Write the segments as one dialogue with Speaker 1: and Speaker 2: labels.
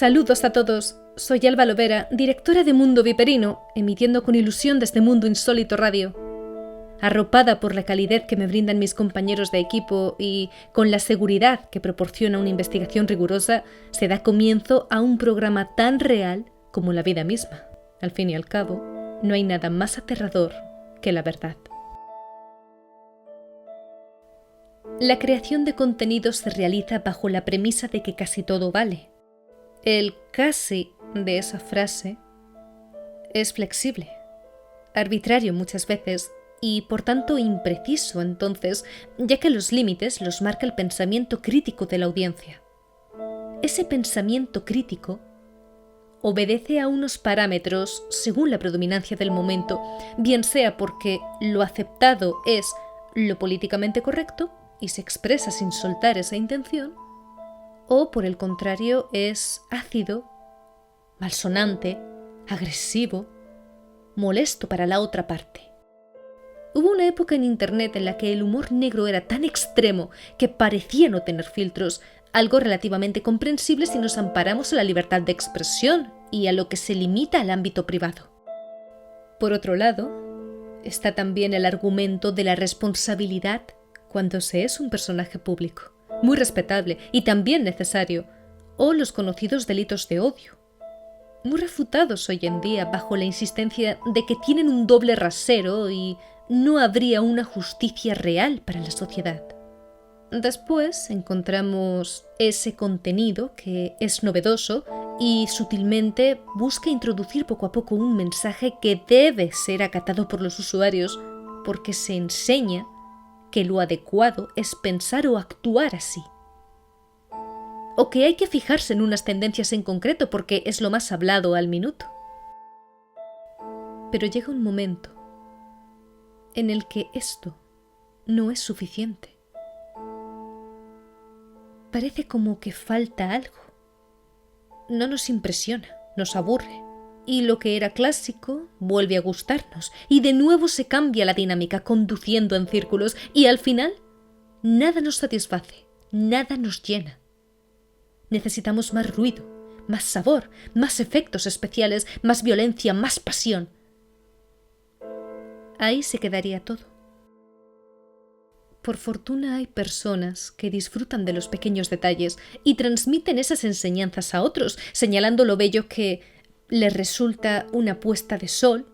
Speaker 1: Saludos a todos, soy Alba Lovera, directora de Mundo Viperino, emitiendo con ilusión desde Mundo Insólito Radio. Arropada por la calidez que me brindan mis compañeros de equipo y con la seguridad que proporciona una investigación rigurosa, se da comienzo a un programa tan real como la vida misma. Al fin y al cabo, no hay nada más aterrador que la verdad. La creación de contenidos se realiza bajo la premisa de que casi todo vale. El casi de esa frase es flexible, arbitrario muchas veces y por tanto impreciso entonces, ya que los límites los marca el pensamiento crítico de la audiencia. Ese pensamiento crítico obedece a unos parámetros según la predominancia del momento, bien sea porque lo aceptado es lo políticamente correcto y se expresa sin soltar esa intención, o por el contrario es ácido, malsonante, agresivo, molesto para la otra parte. Hubo una época en Internet en la que el humor negro era tan extremo que parecía no tener filtros, algo relativamente comprensible si nos amparamos a la libertad de expresión y a lo que se limita al ámbito privado. Por otro lado, está también el argumento de la responsabilidad cuando se es un personaje público, muy respetable y también necesario, o los conocidos delitos de odio, muy refutados hoy en día bajo la insistencia de que tienen un doble rasero y no habría una justicia real para la sociedad. Después encontramos ese contenido que es novedoso y sutilmente busca introducir poco a poco un mensaje que debe ser acatado por los usuarios porque se enseña que lo adecuado es pensar o actuar así. O que hay que fijarse en unas tendencias en concreto porque es lo más hablado al minuto. Pero llega un momento en el que esto no es suficiente. Parece como que falta algo. No nos impresiona, nos aburre. Y lo que era clásico vuelve a gustarnos y de nuevo se cambia la dinámica conduciendo en círculos y al final nada nos satisface, nada nos llena. Necesitamos más ruido, más sabor, más efectos especiales, más violencia, más pasión. Ahí se quedaría todo. Por fortuna hay personas que disfrutan de los pequeños detalles y transmiten esas enseñanzas a otros, señalando lo bello que les resulta una puesta de sol,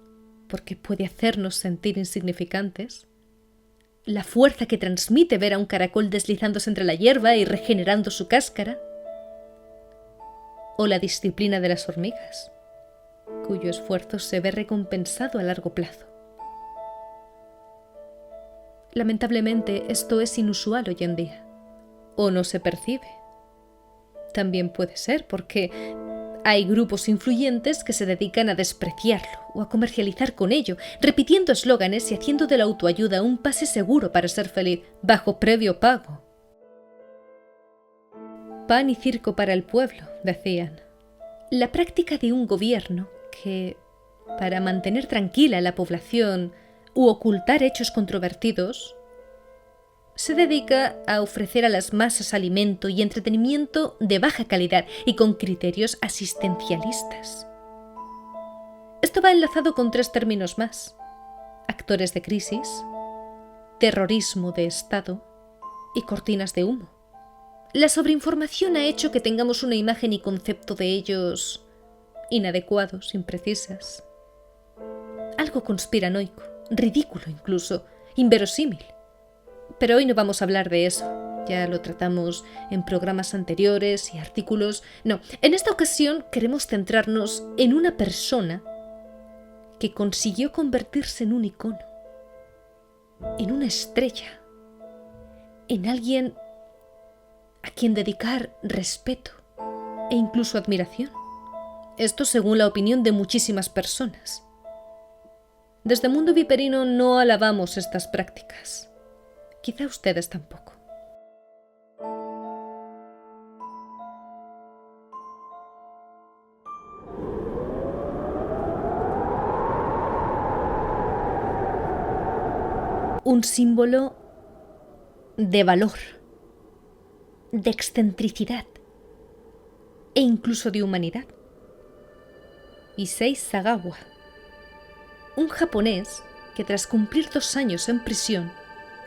Speaker 1: porque puede hacernos sentir insignificantes, la fuerza que transmite ver a un caracol deslizándose entre la hierba y regenerando su cáscara, o la disciplina de las hormigas, cuyo esfuerzo se ve recompensado a largo plazo. Lamentablemente, esto es inusual hoy en día, o no se percibe. También puede ser porque hay grupos influyentes que se dedican a despreciarlo o a comercializar con ello, repitiendo eslóganes y haciendo de la autoayuda un pase seguro para ser feliz, bajo previo pago. Pan y circo para el pueblo, decían. La práctica de un gobierno que, para mantener tranquila a la población u ocultar hechos controvertidos, se dedica a ofrecer a las masas alimento y entretenimiento de baja calidad y con criterios asistencialistas. Esto va enlazado con 3 términos más: actores de crisis, terrorismo de Estado y cortinas de humo. La sobreinformación ha hecho que tengamos una imagen y concepto de ellos inadecuados, imprecisas. Algo conspiranoico, ridículo incluso, inverosímil. Pero hoy no vamos a hablar de eso. Ya lo tratamos en programas anteriores y artículos. No, en esta ocasión queremos centrarnos en una persona que consiguió convertirse en un icono, en una estrella, en alguien a quien dedicar respeto e incluso admiración. Esto según la opinión de muchísimas personas. Desde Mundo Viperino no alabamos estas prácticas. Quizá ustedes tampoco. Un símbolo de valor, de excentricidad, e incluso de humanidad. Issei Sagawa, un japonés que tras cumplir 2 años en prisión,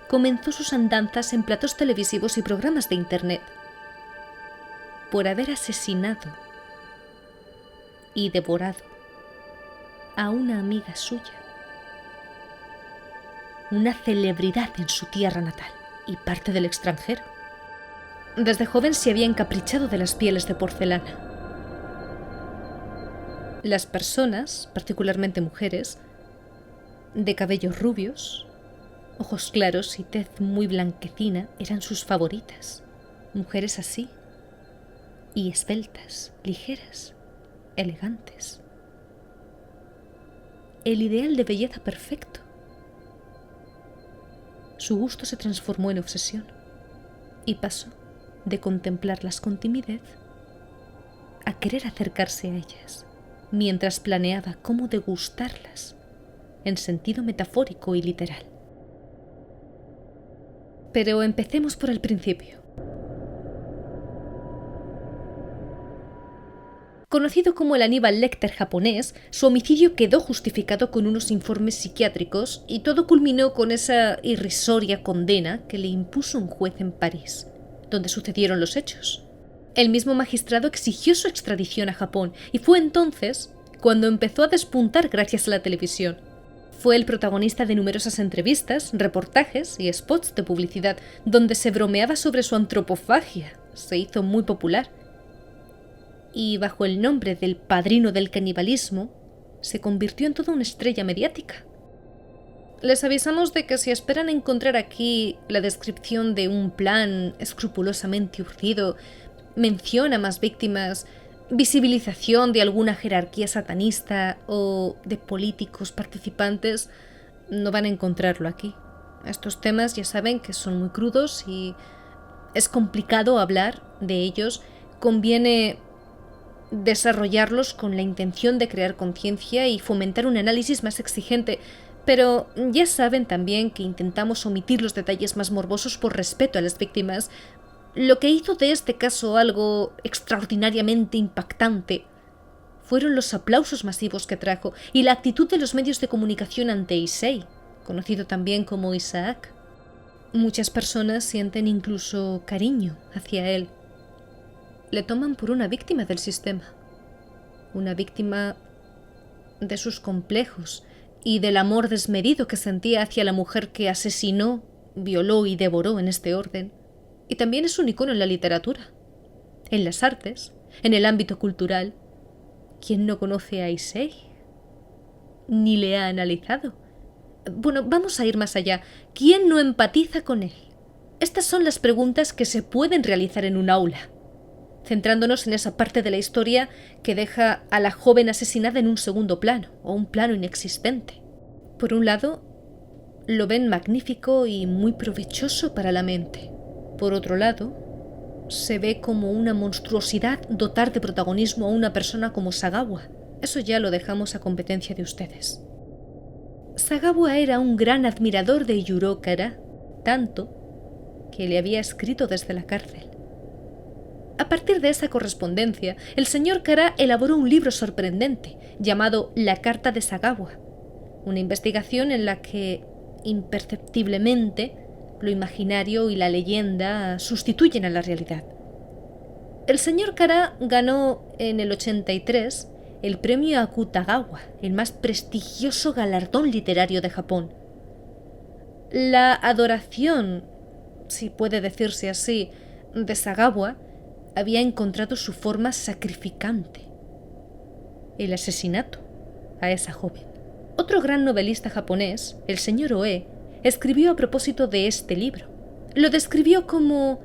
Speaker 1: comenzó sus andanzas en platos televisivos y programas de internet por haber asesinado y devorado a una amiga suya, una celebridad en su tierra natal y parte del extranjero. Desde joven se había encaprichado de las pieles de porcelana. Las personas, particularmente mujeres, de cabellos rubios, ojos claros y tez muy blanquecina, eran sus favoritas. Mujeres así, y esbeltas, ligeras, elegantes. El ideal de belleza perfecto. Su gusto se transformó en obsesión y pasó de contemplarlas con timidez a querer acercarse a ellas, mientras planeaba cómo degustarlas, en sentido metafórico y literal. Pero empecemos por el principio. Conocido como el Aníbal Lecter japonés, su homicidio quedó justificado con unos informes psiquiátricos y todo culminó con esa irrisoria condena que le impuso un juez en París, donde sucedieron los hechos. El mismo magistrado exigió su extradición a Japón y fue entonces cuando empezó a despuntar gracias a la televisión. Fue el protagonista de numerosas entrevistas, reportajes y spots de publicidad donde se bromeaba sobre su antropofagia. Se hizo muy popular. Y bajo el nombre del padrino del canibalismo, se convirtió en toda una estrella mediática. Les avisamos de que si esperan encontrar aquí la descripción de un plan escrupulosamente urdido, mención a más víctimas, visibilización de alguna jerarquía satanista o de políticos participantes, no van a encontrarlo aquí. Estos temas ya saben que son muy crudos y es complicado hablar de ellos. Conviene desarrollarlos con la intención de crear conciencia y fomentar un análisis más exigente, pero ya saben también que intentamos omitir los detalles más morbosos por respeto a las víctimas, lo que hizo de este caso algo extraordinariamente impactante fueron los aplausos masivos que trajo y la actitud de los medios de comunicación ante Issei, conocido también como Isaac. Muchas personas sienten incluso cariño hacia él. Le toman por una víctima del sistema, una víctima de sus complejos y del amor desmedido que sentía hacia la mujer que asesinó, violó y devoró en este orden. Y también es un icono en la literatura, en las artes, en el ámbito cultural. ¿Quién no conoce a Issei? Ni le ha analizado. Bueno, vamos a ir más allá. ¿Quién no empatiza con él? Estas son las preguntas que se pueden realizar en un aula, centrándonos en esa parte de la historia que deja a la joven asesinada en un segundo plano, o un plano inexistente. Por un lado, lo ven magnífico y muy provechoso para la mente. Por otro lado, se ve como una monstruosidad dotar de protagonismo a una persona como Sagawa. Eso ya lo dejamos a competencia de ustedes. Sagawa era un gran admirador de Yuro Kara, tanto que le había escrito desde la cárcel. A partir de esa correspondencia, el señor Kara elaboró un libro sorprendente llamado La Carta de Sagawa, una investigación en la que, imperceptiblemente, lo imaginario y la leyenda sustituyen a la realidad. El señor Kara ganó en el 83 el premio Akutagawa, el más prestigioso galardón literario de Japón. La adoración, si puede decirse así, de Sagawa había encontrado su forma sacrificante: el asesinato a esa joven. Otro gran novelista japonés, el señor Oe, escribió a propósito de este libro. Lo describió como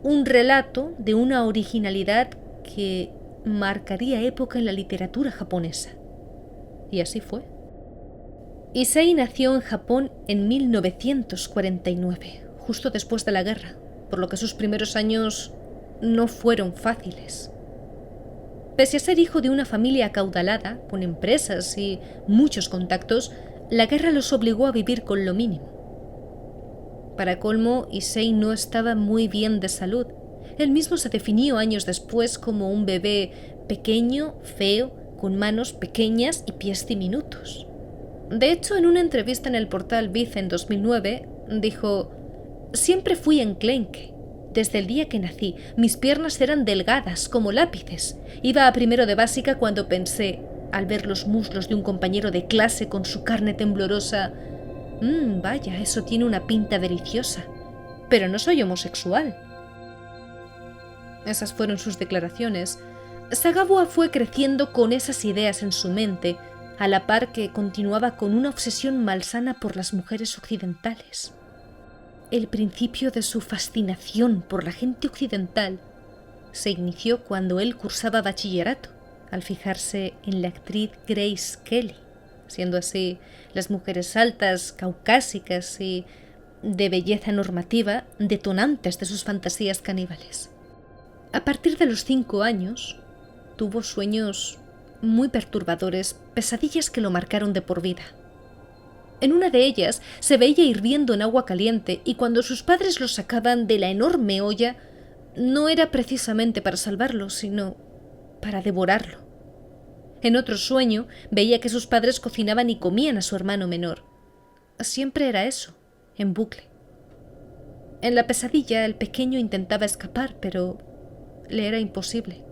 Speaker 1: un relato de una originalidad que marcaría época en la literatura japonesa. Y así fue. Issei nació en Japón en 1949, justo después de la guerra, por lo que sus primeros años no fueron fáciles. Pese a ser hijo de una familia acaudalada, con empresas y muchos contactos, la guerra los obligó a vivir con lo mínimo. Para colmo, Issei no estaba muy bien de salud. Él mismo se definió años después como un bebé pequeño, feo, con manos pequeñas y pies diminutos. De hecho, en una entrevista en el portal Vice en 2009, dijo: «Siempre fui enclenque. Desde el día que nací, mis piernas eran delgadas como lápices. Iba a primero de básica cuando pensé, al ver los muslos de un compañero de clase con su carne temblorosa, vaya, eso tiene una pinta deliciosa. Pero no soy homosexual». Esas fueron sus declaraciones. Sagawa fue creciendo con esas ideas en su mente, a la par que continuaba con una obsesión malsana por las mujeres occidentales. El principio de su fascinación por la gente occidental se inició cuando él cursaba bachillerato, al fijarse en la actriz Grace Kelly, siendo así las mujeres altas, caucásicas y de belleza normativa detonantes de sus fantasías caníbales. A partir de los 5 años, tuvo sueños muy perturbadores, pesadillas que lo marcaron de por vida. En una de ellas se veía hirviendo en agua caliente y cuando sus padres lo sacaban de la enorme olla, no era precisamente para salvarlo, sino para devorarlo. En otro sueño veía que sus padres cocinaban y comían a su hermano menor. Siempre era eso, en bucle. En la pesadilla el pequeño intentaba escapar, pero le era imposible.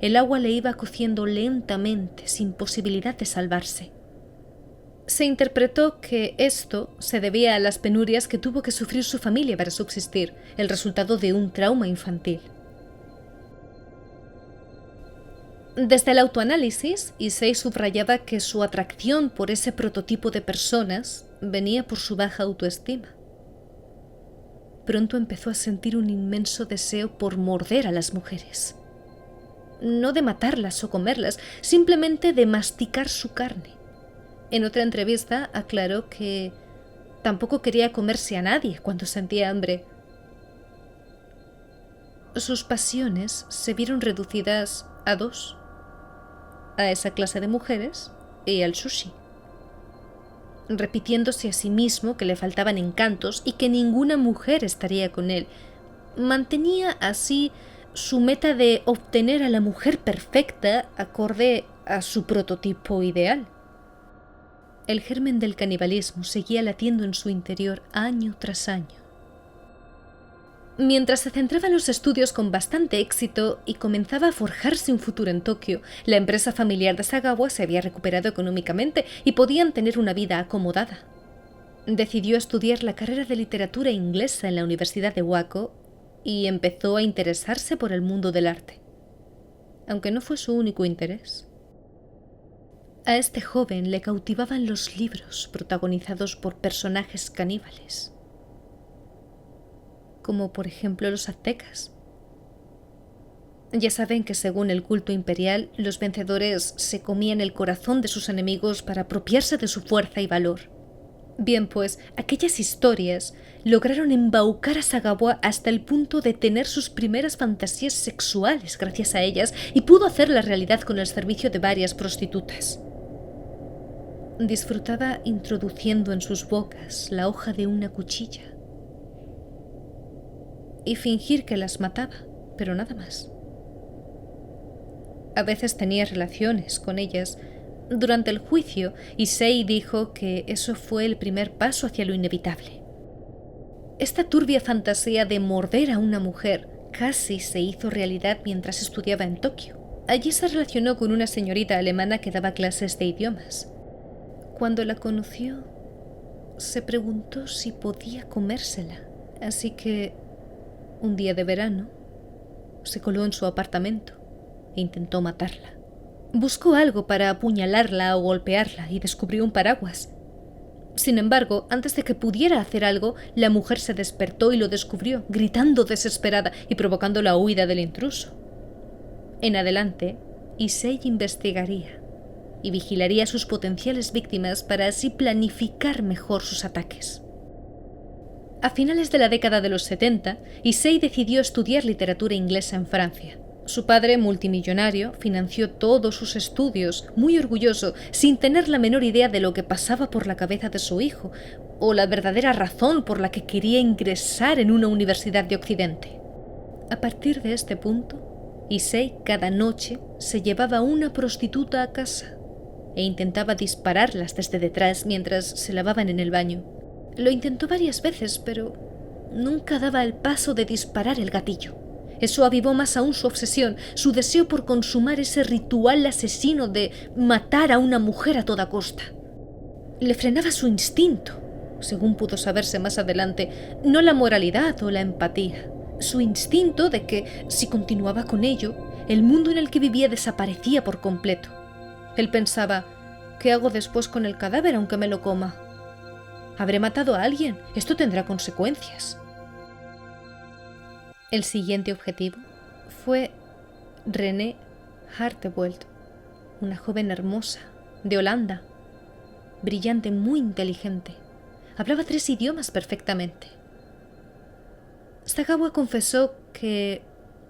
Speaker 1: El agua le iba cociendo lentamente, sin posibilidad de salvarse. Se interpretó que esto se debía a las penurias que tuvo que sufrir su familia para subsistir, el resultado de un trauma infantil. Desde el autoanálisis, Issei subrayaba que su atracción por ese prototipo de personas venía por su baja autoestima. Pronto empezó a sentir un inmenso deseo por morder a las mujeres. No de matarlas o comerlas, simplemente de masticar su carne. En otra entrevista aclaró que tampoco quería comerse a nadie cuando sentía hambre. Sus pasiones se vieron reducidas a 2: a esa clase de mujeres y al sushi, repitiéndose a sí mismo que le faltaban encantos y que ninguna mujer estaría con él. Mantenía así su meta de obtener a la mujer perfecta acorde a su prototipo ideal. El germen del canibalismo seguía latiendo en su interior año tras año. Mientras se centraba en los estudios con bastante éxito y comenzaba a forjarse un futuro en Tokio, la empresa familiar de Sagawa se había recuperado económicamente y podían tener una vida acomodada. Decidió estudiar la carrera de literatura inglesa en la Universidad de Wako y empezó a interesarse por el mundo del arte, aunque no fue su único interés. A este joven le cautivaban los libros protagonizados por personajes caníbales, como por ejemplo los aztecas. Ya saben que según el culto imperial, los vencedores se comían el corazón de sus enemigos para apropiarse de su fuerza y valor. Bien, pues, aquellas historias lograron embaucar a Sagawa hasta el punto de tener sus primeras fantasías sexuales gracias a ellas y pudo hacerla realidad con el servicio de varias prostitutas. Disfrutaba introduciendo en sus bocas la hoja de una cuchilla y fingir que las mataba, pero nada más. A veces tenía relaciones con ellas. Durante el juicio, Issei dijo que eso fue el primer paso hacia lo inevitable. Esta turbia fantasía de morder a una mujer casi se hizo realidad mientras estudiaba en Tokio. Allí se relacionó con una señorita alemana que daba clases de idiomas. Cuando la conoció, se preguntó si podía comérsela, así que un día de verano se coló en su apartamento e intentó matarla. Buscó algo para apuñalarla o golpearla y descubrió un paraguas. Sin embargo, antes de que pudiera hacer algo, la mujer se despertó y lo descubrió, gritando desesperada y provocando la huida del intruso. En adelante, Issei investigaría y vigilaría a sus potenciales víctimas para así planificar mejor sus ataques. A finales de la década de los 70, Issei decidió estudiar literatura inglesa en Francia. Su padre, multimillonario, financió todos sus estudios, muy orgulloso, sin tener la menor idea de lo que pasaba por la cabeza de su hijo, o la verdadera razón por la que quería ingresar en una universidad de Occidente. A partir de este punto, Issei cada noche se llevaba una prostituta a casa e intentaba dispararlas desde detrás mientras se lavaban en el baño. Lo intentó varias veces, pero nunca daba el paso de disparar el gatillo. Eso avivó más aún su obsesión, su deseo por consumar ese ritual asesino de matar a una mujer a toda costa. Le frenaba su instinto, según pudo saberse más adelante, no la moralidad o la empatía, su instinto de que, si continuaba con ello, el mundo en el que vivía desaparecía por completo. Él pensaba, ¿qué hago después con el cadáver aunque me lo coma? ¿Habré matado a alguien? Esto tendrá consecuencias. El siguiente objetivo fue René Hartevelt, una joven hermosa, de Holanda, brillante, muy inteligente. Hablaba 3 idiomas perfectamente. Sagawa confesó que,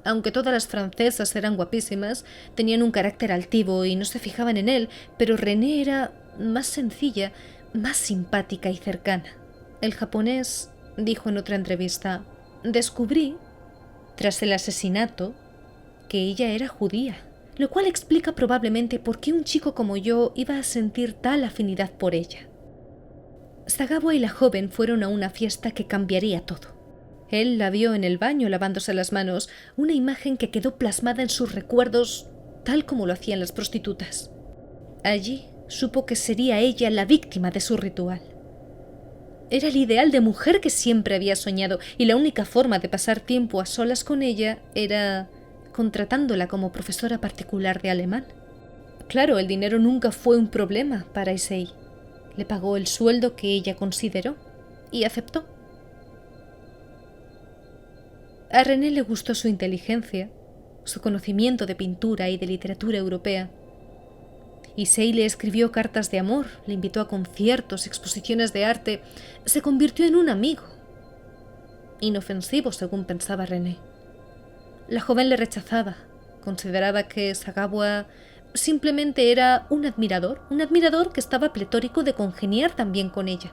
Speaker 1: aunque todas las francesas eran guapísimas, tenían un carácter altivo y no se fijaban en él, pero René era más sencilla, más simpática y cercana. El japonés dijo en otra entrevista, descubrí, tras el asesinato, que ella era judía, lo cual explica probablemente por qué un chico como yo iba a sentir tal afinidad por ella. Sagawa y la joven fueron a una fiesta que cambiaría todo. Él la vio en el baño lavándose las manos, una imagen que quedó plasmada en sus recuerdos tal como lo hacían las prostitutas. Allí supo que sería ella la víctima de su ritual. Era el ideal de mujer que siempre había soñado y la única forma de pasar tiempo a solas con ella era contratándola como profesora particular de alemán. Claro, el dinero nunca fue un problema para Issei. Le pagó el sueldo que ella consideró y aceptó. A René le gustó su inteligencia, su conocimiento de pintura y de literatura europea. Issei le escribió cartas de amor, le invitó a conciertos, exposiciones de arte. Se convirtió en un amigo. Inofensivo, según pensaba René. La joven le rechazaba. Consideraba que Sagawa simplemente era un admirador que estaba pletórico de congeniar también con ella.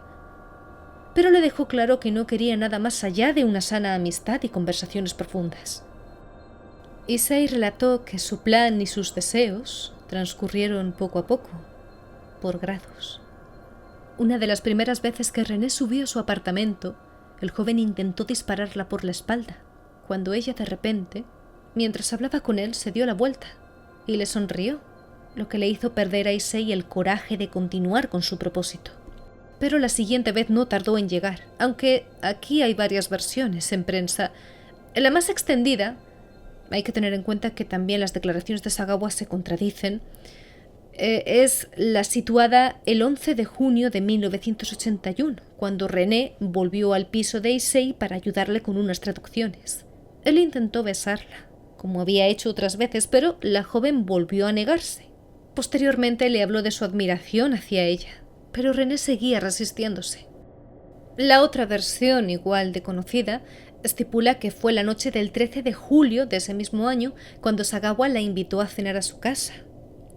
Speaker 1: Pero le dejó claro que no quería nada más allá de una sana amistad y conversaciones profundas. Issei relató que su plan y sus deseos transcurrieron poco a poco, por grados. Una de las primeras veces que René subió a su apartamento, el joven intentó dispararla por la espalda, cuando ella de repente, mientras hablaba con él, se dio la vuelta y le sonrió, lo que le hizo perder a Issei el coraje de continuar con su propósito. Pero la siguiente vez no tardó en llegar, aunque aquí hay varias versiones en prensa. La más extendida, hay que tener en cuenta que también las declaraciones de Sagawa se contradicen, es la situada el 11 de junio de 1981, cuando René volvió al piso de Issei para ayudarle con unas traducciones. Él intentó besarla, como había hecho otras veces, pero la joven volvió a negarse. Posteriormente le habló de su admiración hacia ella, pero René seguía resistiéndose. La otra versión, igual de conocida, estipula que fue la noche del 13 de julio de ese mismo año cuando Sagawa la invitó a cenar a su casa,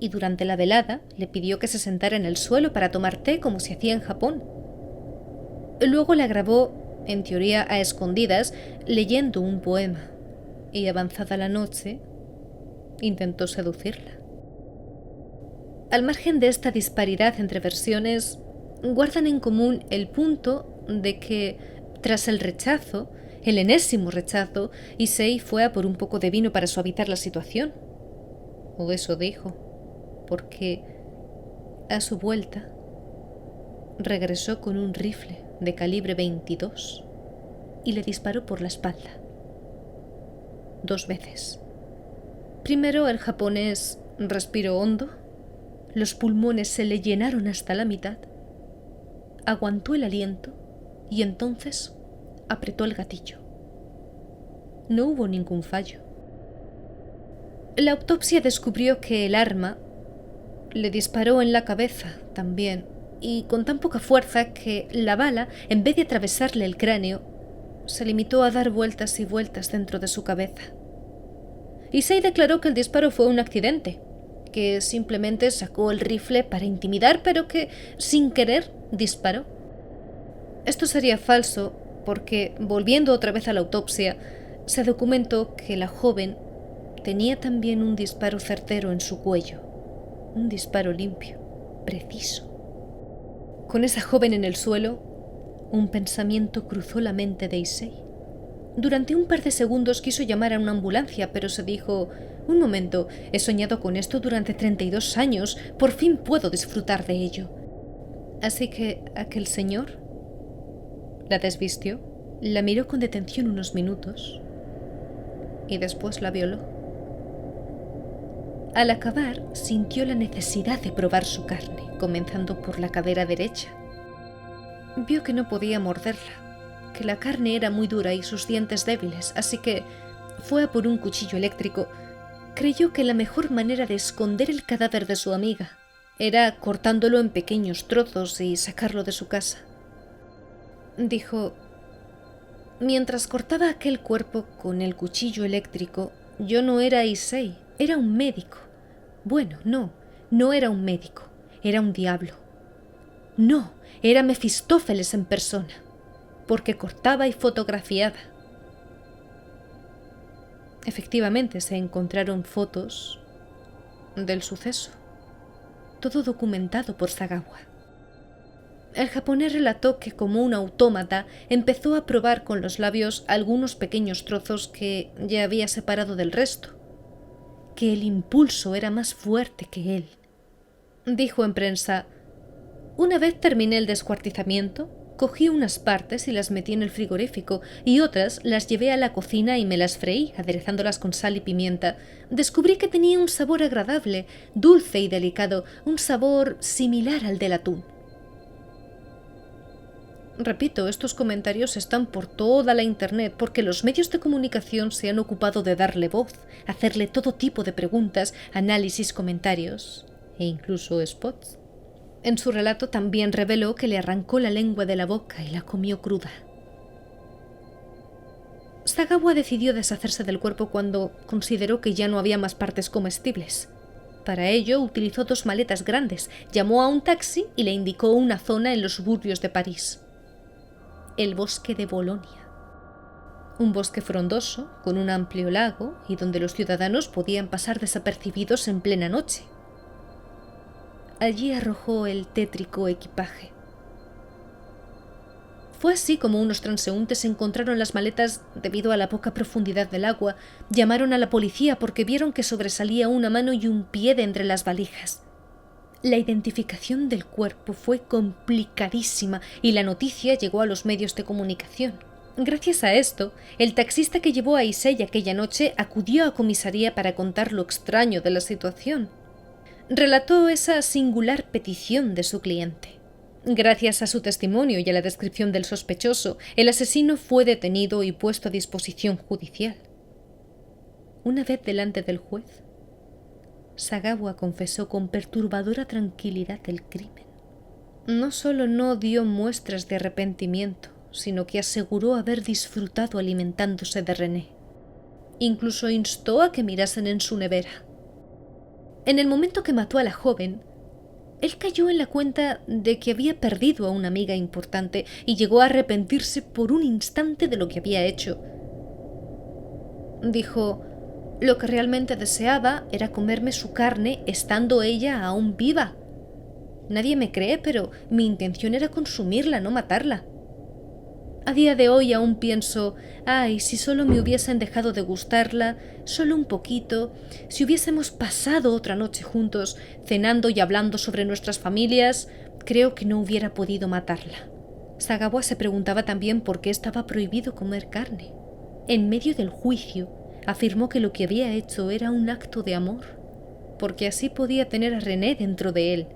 Speaker 1: y durante la velada le pidió que se sentara en el suelo para tomar té como se hacía en Japón. Luego la grabó, en teoría a escondidas, leyendo un poema, y avanzada la noche, intentó seducirla. Al margen de esta disparidad entre versiones, guardan en común el punto de que, tras el rechazo, el enésimo rechazo, Issei fue a por un poco de vino para suavizar la situación. O eso dijo, porque a su vuelta regresó con un rifle de calibre 22 y le disparó por la espalda. 2 veces. Primero el japonés respiró hondo, los pulmones se le llenaron hasta la mitad, aguantó el aliento y entonces apretó el gatillo. No hubo ningún fallo. La autopsia descubrió que el arma le disparó en la cabeza también, y con tan poca fuerza que la bala, en vez de atravesarle el cráneo, se limitó a dar vueltas y vueltas dentro de su cabeza. Issei declaró que el disparo fue un accidente, que simplemente sacó el rifle para intimidar, pero que, sin querer, disparó. Esto sería falso porque, volviendo otra vez a la autopsia, Se documentó que la joven tenía también un disparo certero en su cuello, un disparo limpio, preciso. Con esa joven en el suelo, un pensamiento cruzó la mente de Issei. Durante un par de segundos quiso llamar a una ambulancia, pero se dijo: «Un momento, he soñado con esto durante 32 años, por fin puedo disfrutar de ello». Así que aquel señor la desvistió, la miró con detención unos minutos y después la violó. Al acabar, sintió la necesidad de probar su carne, comenzando por la cadera derecha. Vio que no podía morderla, que la carne era muy dura y sus dientes débiles, así que fue a por un cuchillo eléctrico. Creyó que la mejor manera de esconder el cadáver de su amiga era cortándolo en pequeños trozos y sacarlo de su casa. Dijo: «Mientras cortaba aquel cuerpo con el cuchillo eléctrico, yo no era Issei, era un médico. Bueno, no era un médico, era un diablo. No, era Mefistófeles en persona, porque cortaba y fotografiaba». Efectivamente, se encontraron fotos del suceso, todo documentado por Sagawa. El japonés relató que, como un autómata, empezó a probar con los labios algunos pequeños trozos que ya había separado del resto, que el impulso era más fuerte que él. Dijo en prensa: «Una vez terminé el descuartizamiento, cogí unas partes y las metí en el frigorífico, y otras las llevé a la cocina y me las freí, aderezándolas con sal y pimienta. Descubrí que tenía un sabor agradable, dulce y delicado, un sabor similar al del atún». Repito, estos comentarios están por toda la internet porque los medios de comunicación se han ocupado de darle voz, hacerle todo tipo de preguntas, análisis, comentarios e incluso spots. En su relato también reveló que le arrancó la lengua de la boca y la comió cruda. Sagawa decidió deshacerse del cuerpo cuando consideró que ya no había más partes comestibles. Para ello utilizó 2 maletas grandes, llamó a un taxi y le indicó una zona en los suburbios de París: el bosque de Bolonia. Un bosque frondoso, con un amplio lago y donde los ciudadanos podían pasar desapercibidos en plena noche. Allí arrojó el tétrico equipaje. Fue así como unos transeúntes encontraron las maletas debido a la poca profundidad del agua. Llamaron a la policía porque vieron que sobresalía una mano y un pie de entre las valijas. La identificación del cuerpo fue complicadísima y la noticia llegó a los medios de comunicación. Gracias a esto, el taxista que llevó a Issei aquella noche acudió a comisaría para contar lo extraño de la situación. Relató esa singular petición de su cliente. Gracias a su testimonio y a la descripción del sospechoso, el asesino fue detenido y puesto a disposición judicial. Una vez delante del juez, Sagawa confesó con perturbadora tranquilidad el crimen. No solo no dio muestras de arrepentimiento, sino que aseguró haber disfrutado alimentándose de René. Incluso instó a que mirasen en su nevera. En el momento que mató a la joven, él cayó en la cuenta de que había perdido a una amiga importante y llegó a arrepentirse por un instante de lo que había hecho. Dijo: «Lo que realmente deseaba era comerme su carne estando ella aún viva. Nadie me cree, pero mi intención era consumirla, no matarla. A día de hoy aún pienso: ay, si solo me hubiesen dejado de gustarla, solo un poquito, si hubiésemos pasado otra noche juntos, cenando y hablando sobre nuestras familias, creo que no hubiera podido matarla». Sagawa se preguntaba también por qué estaba prohibido comer carne. En medio del juicio, afirmó que lo que había hecho era un acto de amor, porque así podía tener a René dentro de él.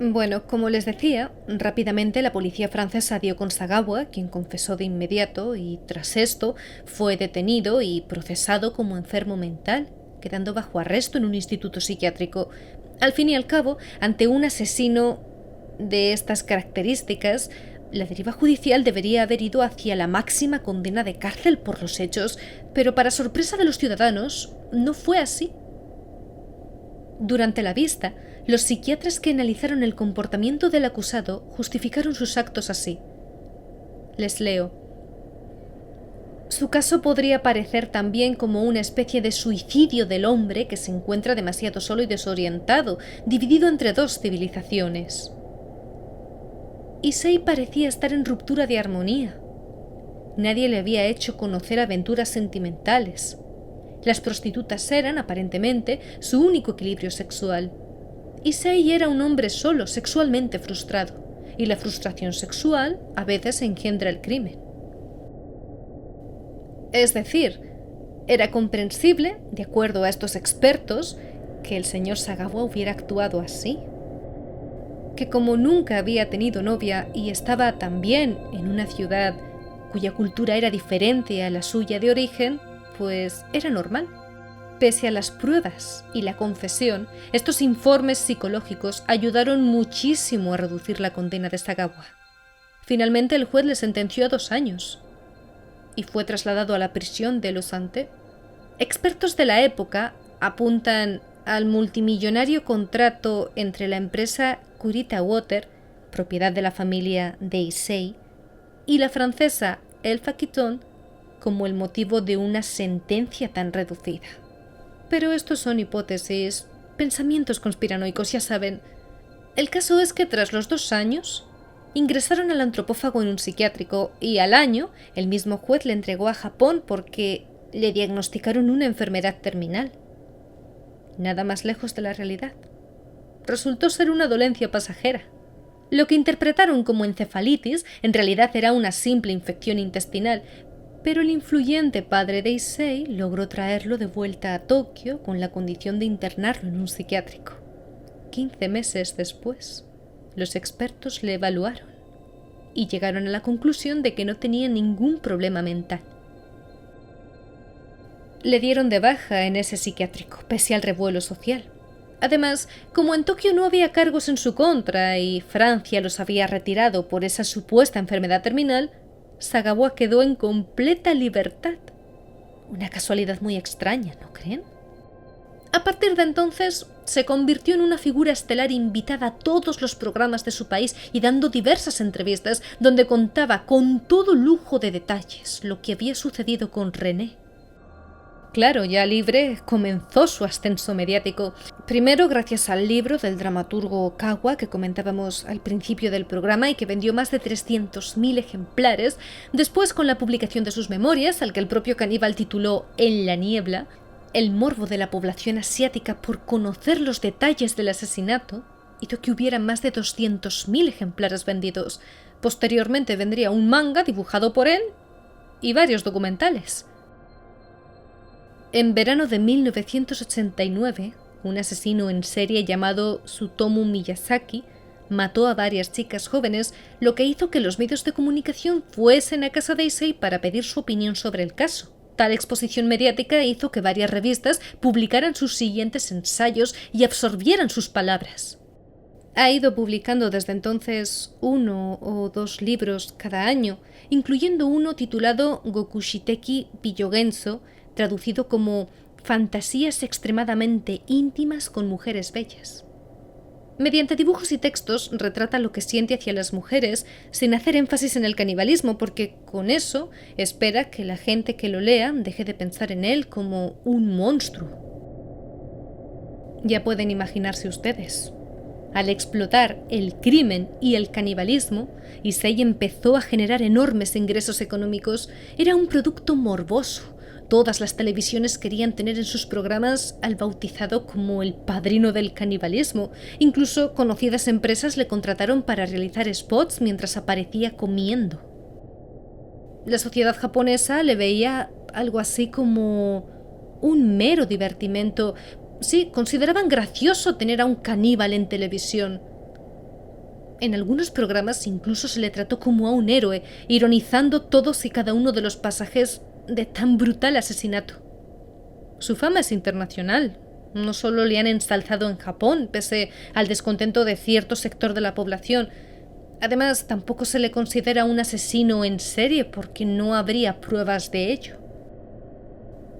Speaker 1: Bueno, como les decía, rápidamente la policía francesa dio con Sagawa, quien confesó de inmediato, y tras esto fue detenido y procesado como enfermo mental, quedando bajo arresto en un instituto psiquiátrico. Al fin y al cabo, ante un asesino de estas características, la deriva judicial debería haber ido hacia la máxima condena de cárcel por los hechos, pero para sorpresa de los ciudadanos, no fue así. Durante la vista, los psiquiatras que analizaron el comportamiento del acusado justificaron sus actos así. Les leo: Su caso podría parecer también como una especie de suicidio del hombre que se encuentra demasiado solo y desorientado, dividido entre dos civilizaciones. Issei parecía estar en ruptura de armonía. Nadie le había hecho conocer aventuras sentimentales. Las prostitutas eran, aparentemente, su único equilibrio sexual. Issei era un hombre solo, sexualmente frustrado, y la frustración sexual a veces engendra el crimen. Es decir, era comprensible, de acuerdo a estos expertos, que el señor Sagawa hubiera actuado así. Que como nunca había tenido novia y estaba también en una ciudad cuya cultura era diferente a la suya de origen, pues era normal. Pese a las pruebas y la confesión, estos informes psicológicos ayudaron muchísimo a reducir la condena de Sagawa. Finalmente el juez le sentenció a 2 años y fue trasladado a la prisión de Losante. Expertos de la época apuntan al multimillonario contrato entre la empresa Kurita Water, propiedad de la familia de Issei, y la francesa Elfa Quitton como el motivo de una sentencia tan reducida. Pero estos son hipótesis, pensamientos conspiranoicos, ya saben. El caso es que tras los 2 años, ingresaron al antropófago en un psiquiátrico y al año el mismo juez le entregó a Japón porque le diagnosticaron una enfermedad terminal. Nada más lejos de la realidad. Resultó ser una dolencia pasajera. Lo que interpretaron como encefalitis en realidad era una simple infección intestinal, pero el influyente padre de Issei logró traerlo de vuelta a Tokio con la condición de internarlo en un psiquiátrico. 15 meses después, los expertos le evaluaron y llegaron a la conclusión de que no tenía ningún problema mental. Le dieron de baja en ese psiquiátrico, pese al revuelo social. Además, como en Tokio no había cargos en su contra y Francia los había retirado por esa supuesta enfermedad terminal, Sagawa quedó en completa libertad. Una casualidad muy extraña, ¿no creen? A partir de entonces, se convirtió en una figura estelar invitada a todos los programas de su país y dando diversas entrevistas donde contaba con todo lujo de detalles lo que había sucedido con René. Claro, ya libre, comenzó su ascenso mediático. Primero gracias al libro del dramaturgo Kawa que comentábamos al principio del programa y que vendió más de 300.000 ejemplares. Después con la publicación de sus memorias, al que el propio caníbal tituló En la niebla. El morbo de la población asiática por conocer los detalles del asesinato hizo que hubiera más de 200.000 ejemplares vendidos. Posteriormente vendría un manga dibujado por él y varios documentales. En verano de 1989, un asesino en serie llamado Tsutomu Miyazaki mató a varias chicas jóvenes, lo que hizo que los medios de comunicación fuesen a casa de Issei para pedir su opinión sobre el caso. Tal exposición mediática hizo que varias revistas publicaran sus siguientes ensayos y absorbieran sus palabras. Ha ido publicando desde entonces 1 o 2 libros cada año, incluyendo uno titulado Gokushiteki Biyogenso, traducido como Fantasías extremadamente íntimas con mujeres bellas. Mediante dibujos y textos retrata lo que siente hacia las mujeres sin hacer énfasis en el canibalismo, porque con eso espera que la gente que lo lea deje de pensar en él como un monstruo. Ya pueden imaginarse ustedes. Al explotar el crimen y el canibalismo, Issei empezó a generar enormes ingresos económicos. Era un producto morboso. Todas las televisiones querían tener en sus programas al bautizado como el padrino del canibalismo. Incluso conocidas empresas le contrataron para realizar spots mientras aparecía comiendo. La sociedad japonesa le veía algo así como un mero divertimento. Sí, consideraban gracioso tener a un caníbal en televisión. En algunos programas incluso se le trató como a un héroe, ironizando todos y cada uno de los pasajes de tan brutal asesinato. Su fama es internacional. No solo le han ensalzado en Japón, pese al descontento de cierto sector de la población. Además, tampoco se le considera un asesino en serie porque no habría pruebas de ello.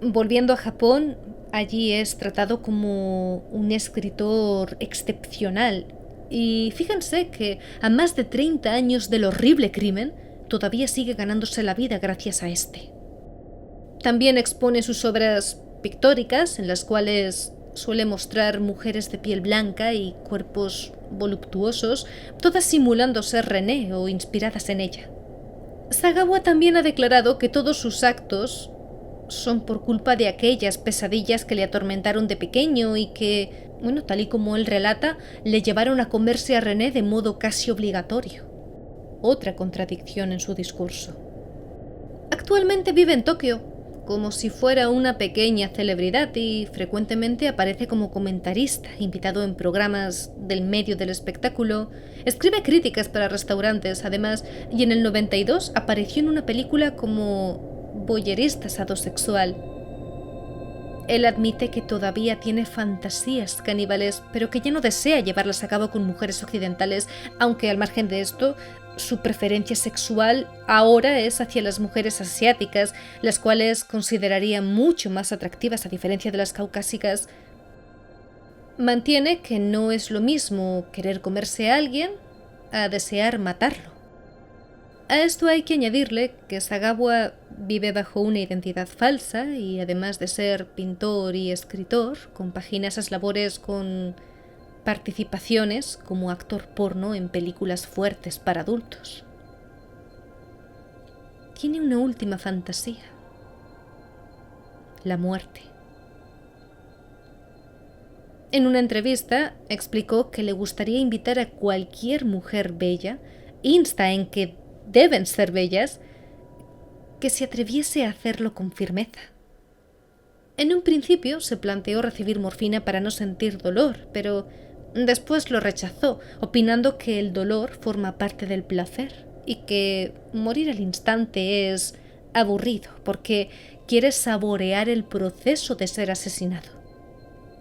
Speaker 1: Volviendo a Japón, allí es tratado como un escritor excepcional. Y fíjense que a más de 30 años del horrible crimen, todavía sigue ganándose la vida gracias a este. También expone sus obras pictóricas, en las cuales suele mostrar mujeres de piel blanca y cuerpos voluptuosos, todas simulando ser René o inspiradas en ella. Sagawa también ha declarado que todos sus actos son por culpa de aquellas pesadillas que le atormentaron de pequeño y que, bueno, tal y como él relata, le llevaron a comerse a René de modo casi obligatorio. Otra contradicción en su discurso. Actualmente vive en Tokio, como si fuera una pequeña celebridad, y frecuentemente aparece como comentarista, invitado en programas del medio del espectáculo, escribe críticas para restaurantes, además, y en el 92 apareció en una película como voyerista sadosexual. Él admite que todavía tiene fantasías caníbales, pero que ya no desea llevarlas a cabo con mujeres occidentales, aunque al margen de esto, su preferencia sexual ahora es hacia las mujeres asiáticas, las cuales consideraría mucho más atractivas a diferencia de las caucásicas. Mantiene que no es lo mismo querer comerse a alguien a desear matarlo. A esto hay que añadirle que Sagawa vive bajo una identidad falsa y, además de ser pintor y escritor, compagina esas labores con participaciones como actor porno en películas fuertes para adultos. Tiene una última fantasía: la muerte. En una entrevista explicó que le gustaría invitar a cualquier mujer bella, insta en que deben ser bellas, que se atreviese a hacerlo con firmeza. En un principio se planteó recibir morfina para no sentir dolor, pero después lo rechazó, opinando que el dolor forma parte del placer y que morir al instante es aburrido porque quiere saborear el proceso de ser asesinado.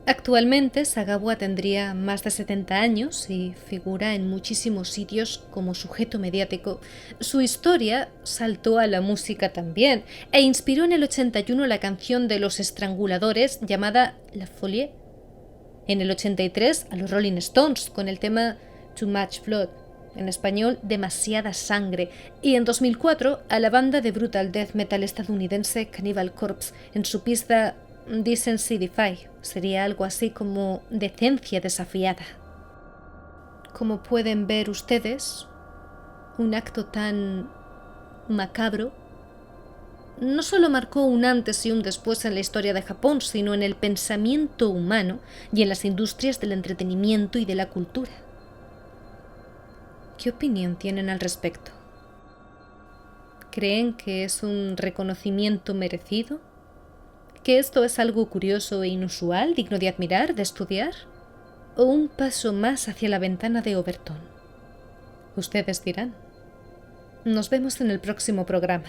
Speaker 1: Actualmente Sagawa tendría más de 70 años y figura en muchísimos sitios como sujeto mediático. Su historia saltó a la música también e inspiró en el 81 la canción de Los Estranguladores llamada La Folie. En el 83 a los Rolling Stones con el tema Too Much Blood, en español Demasiada Sangre, y en 2004 a la banda de brutal death metal estadounidense Cannibal Corpse en su pista Decency Defy, sería algo así como decencia desafiada. Como pueden ver ustedes, un acto tan macabro no solo marcó un antes y un después en la historia de Japón, sino en el pensamiento humano y en las industrias del entretenimiento y de la cultura. ¿Qué opinión tienen al respecto? ¿Creen que es un reconocimiento merecido? ¿Que esto es algo curioso e inusual, digno de admirar, de estudiar? ¿O un paso más hacia la ventana de Overton? Ustedes dirán. Nos vemos en el próximo programa.